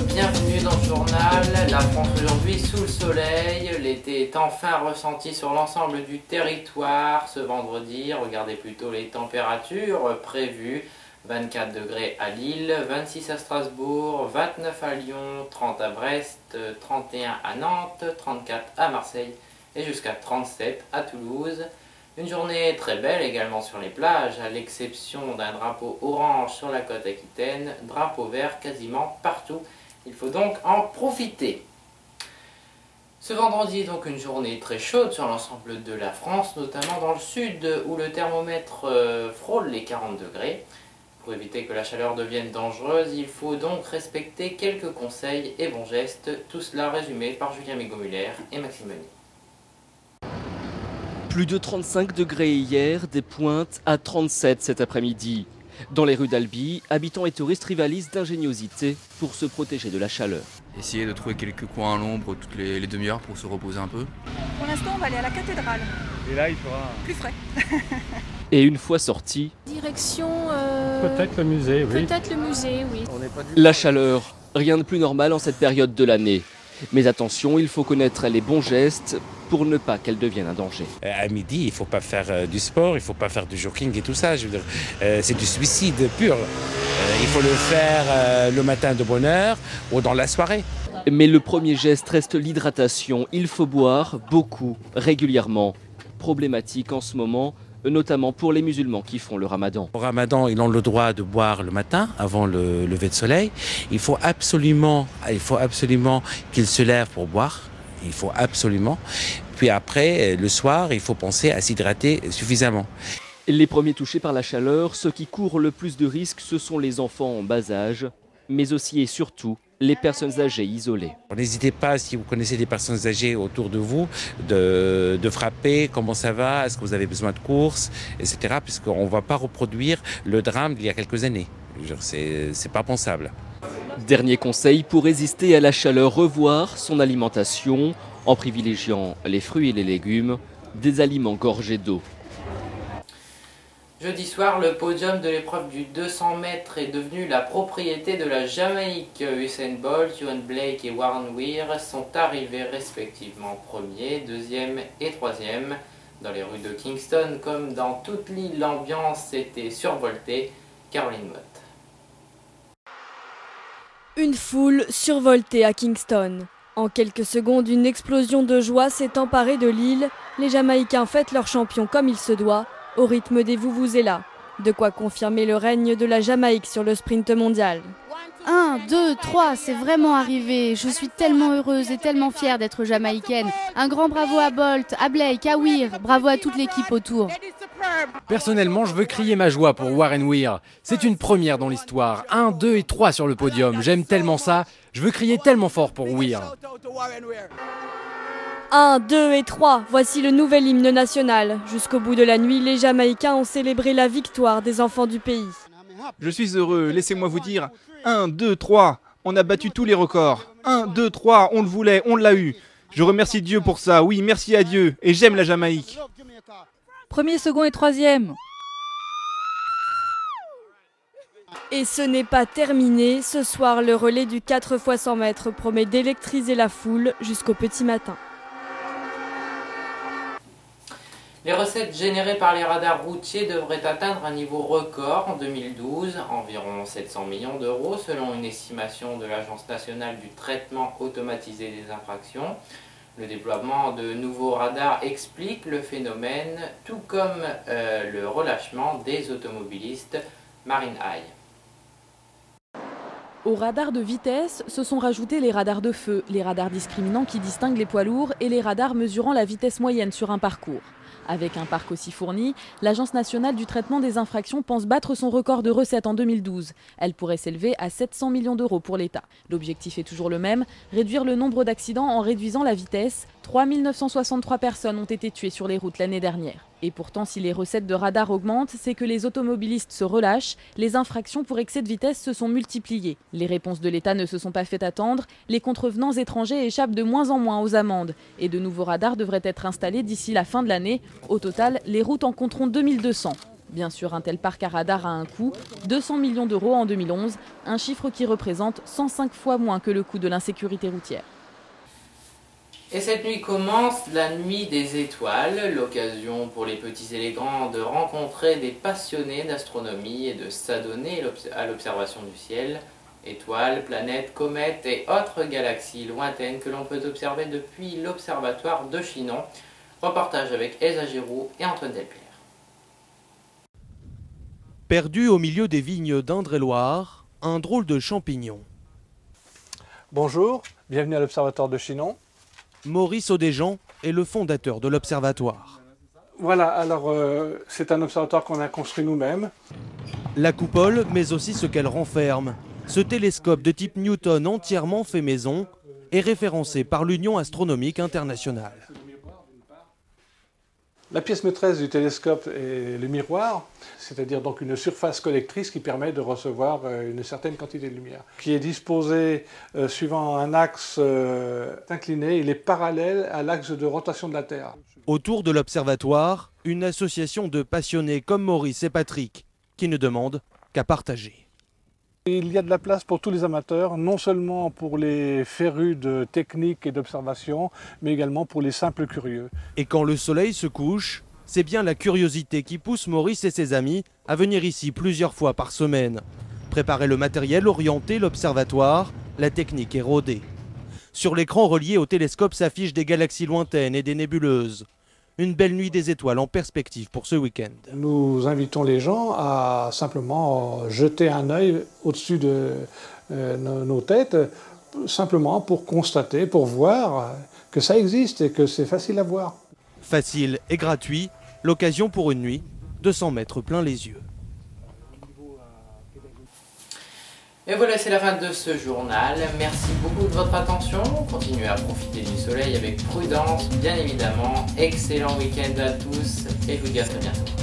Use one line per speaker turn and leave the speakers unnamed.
bienvenue dans le journal. La France aujourd'hui sous le soleil. L'été est enfin ressenti sur l'ensemble du territoire ce vendredi. Regardez plutôt les températures prévues. 24 degrés à Lille, 26 à Strasbourg, 29 à Lyon, 30 à Brest, 31 à Nantes, 34 à Marseille et jusqu'à 37 à Toulouse. Une journée très belle également sur les plages, à l'exception d'un drapeau orange sur la côte aquitaine, drapeau vert quasiment partout. Il faut donc en profiter. Ce vendredi est donc une journée très chaude sur l'ensemble de la France, notamment dans le sud où le thermomètre frôle les 40 degrés. Pour éviter que la chaleur devienne dangereuse, il faut donc respecter quelques conseils et bons gestes, tout cela résumé par Julien Mégaud-Muller et Maxime Meunier.
Plus de 35 degrés hier, des pointes à 37 cet après-midi. Dans les rues d'Albi, habitants et touristes rivalisent d'ingéniosité pour se protéger de la chaleur.
Essayer de trouver quelques coins à l'ombre toutes les demi-heures pour se reposer un peu.
Pour l'instant, on va aller à la cathédrale.
Et là, il fera
plus frais.
Et une fois sortis,
direction...
peut-être le musée, oui.
Peut-être le musée, oui.
la chaleur, rien de plus normal en cette période de l'année. Mais attention, il faut connaître les bons gestes pour ne pas qu'elle devienne un danger.
À midi, il ne faut pas faire du sport, il ne faut pas faire du jogging et tout ça. Je veux dire, c'est du suicide pur. Il faut le faire le matin de bonne heure ou dans la soirée.
Mais le premier geste reste l'hydratation. Il faut boire beaucoup, régulièrement. Problématique en ce moment, notamment pour les musulmans qui font le ramadan.
Au ramadan, ils ont le droit de boire le matin, avant le lever de soleil. Il faut absolument qu'ils se lèvent pour boire. Il faut absolument. Puis après, le soir, il faut penser à s'hydrater suffisamment.
Les premiers touchés par la chaleur, ceux qui courent le plus de risques, ce sont les enfants en bas âge, mais aussi et surtout les personnes âgées isolées.
N'hésitez pas, si vous connaissez des personnes âgées autour de vous, de frapper, comment ça va, est-ce que vous avez besoin de courses, etc. Puisqu'on ne va pas reproduire le drame d'il y a quelques années. C'est pas pensable.
Dernier conseil pour résister à la chaleur, revoir son alimentation en privilégiant les fruits et les légumes, des aliments gorgés d'eau.
Jeudi soir, le podium de l'épreuve du 200 mètres est devenu la propriété de la Jamaïque. Usain Bolt, Yohan Blake et Warren Weir sont arrivés respectivement premier, deuxième et troisième. Dans les rues de Kingston, comme dans toute l'île, l'ambiance était survoltée. Caroline Mott.
Une foule survoltée à Kingston. En quelques secondes, une explosion de joie s'est emparée de l'île. Les Jamaïcains fêtent leur champion comme il se doit, au rythme des vuvuzelas. De quoi confirmer le règne de la Jamaïque sur le sprint mondial.
1, 2, 3, c'est vraiment arrivé. Je suis tellement heureuse et tellement fière d'être jamaïcaine. Un grand bravo à Bolt, à Blake, à Weir. Bravo à toute l'équipe autour.
Personnellement, je veux crier ma joie pour Warren Weir. C'est une première dans l'histoire. 1, 2 et 3 sur le podium. J'aime tellement ça. Je veux crier tellement fort pour Weir.
1, 2 et 3, voici le nouvel hymne national. Jusqu'au bout de la nuit, les Jamaïcains ont célébré la victoire des enfants du pays.
Je suis heureux, laissez-moi vous dire. 1, 2, 3, on a battu tous les records. 1, 2, 3, on le voulait, on l'a eu. Je remercie Dieu pour ça, oui, merci à Dieu. Et j'aime la Jamaïque.
Premier, second et troisième.
Et ce n'est pas terminé. Ce soir, le relais du 4 x 100 mètres promet d'électriser la foule jusqu'au petit matin.
Les recettes générées par les radars routiers devraient atteindre un niveau record en 2012, environ 700 millions d'euros selon une estimation de l'Agence nationale du traitement automatisé des infractions. Le déploiement de nouveaux radars explique le phénomène, tout comme le relâchement des automobilistes. Marine Haye.
Aux radars de vitesse se sont rajoutés les radars de feu, les radars discriminants qui distinguent les poids lourds et les radars mesurant la vitesse moyenne sur un parcours. Avec un parc aussi fourni, l'Agence nationale du traitement des infractions pense battre son record de recettes en 2012. Elle pourrait s'élever à 700 millions d'euros pour l'État. L'objectif est toujours le même, réduire le nombre d'accidents en réduisant la vitesse. 3 963 personnes ont été tuées sur les routes l'année dernière. Et pourtant, si les recettes de radar augmentent, c'est que les automobilistes se relâchent. Les infractions pour excès de vitesse se sont multipliées. Les réponses de l'État ne se sont pas fait attendre. Les contrevenants étrangers échappent de moins en moins aux amendes. Et de nouveaux radars devraient être installés d'ici la fin de l'année. Au total, les routes en compteront 2200. Bien sûr, un tel parc à radar a un coût, 200 millions d'euros en 2011, un chiffre qui représente 105 fois moins que le coût de l'insécurité routière.
Et cette nuit commence la nuit des étoiles, l'occasion pour les petits et les grands de rencontrer des passionnés d'astronomie et de s'adonner à l'observation du ciel. Étoiles, planètes, comètes et autres galaxies lointaines que l'on peut observer depuis l'observatoire de Chinon. Reportage avec Elsa Giroux et Antoine Delpierre.
Perdu au milieu des vignes d'Indre-et-Loire, un drôle de champignon.
Bonjour, bienvenue à l'Observatoire de Chinon.
Maurice Audéjean est le fondateur de l'Observatoire.
Voilà, alors c'est un observatoire qu'on a construit nous-mêmes.
La coupole, mais aussi ce qu'elle renferme. Ce télescope de type Newton entièrement fait maison est référencé par l'Union astronomique internationale.
La pièce maîtresse du télescope est le miroir, c'est-à-dire donc une surface collectrice qui permet de recevoir une certaine quantité de lumière, qui est disposée suivant un axe incliné. Il est parallèle à l'axe de rotation de la Terre.
Autour de l'observatoire, une association de passionnés comme Maurice et Patrick qui ne demandent qu'à partager.
Il y a de la place pour tous les amateurs, non seulement pour les férus de technique et d'observation, mais également pour les simples curieux.
Et quand le soleil se couche, c'est bien la curiosité qui pousse Maurice et ses amis à venir ici plusieurs fois par semaine. Préparer le matériel, orienter l'observatoire, la technique est rodée. Sur l'écran relié au télescope s'affichent des galaxies lointaines et des nébuleuses. Une belle nuit des étoiles en perspective pour ce week-end.
Nous invitons les gens à simplement jeter un œil au-dessus de nos têtes, simplement pour constater, pour voir que ça existe et que c'est facile à voir.
Facile et gratuit, l'occasion pour une nuit de s'en mettre plein les yeux.
Et voilà, c'est la fin de ce journal. Merci beaucoup de votre attention. Continuez à profiter du soleil avec prudence, bien évidemment. Excellent week-end à tous et je vous dis à très bientôt.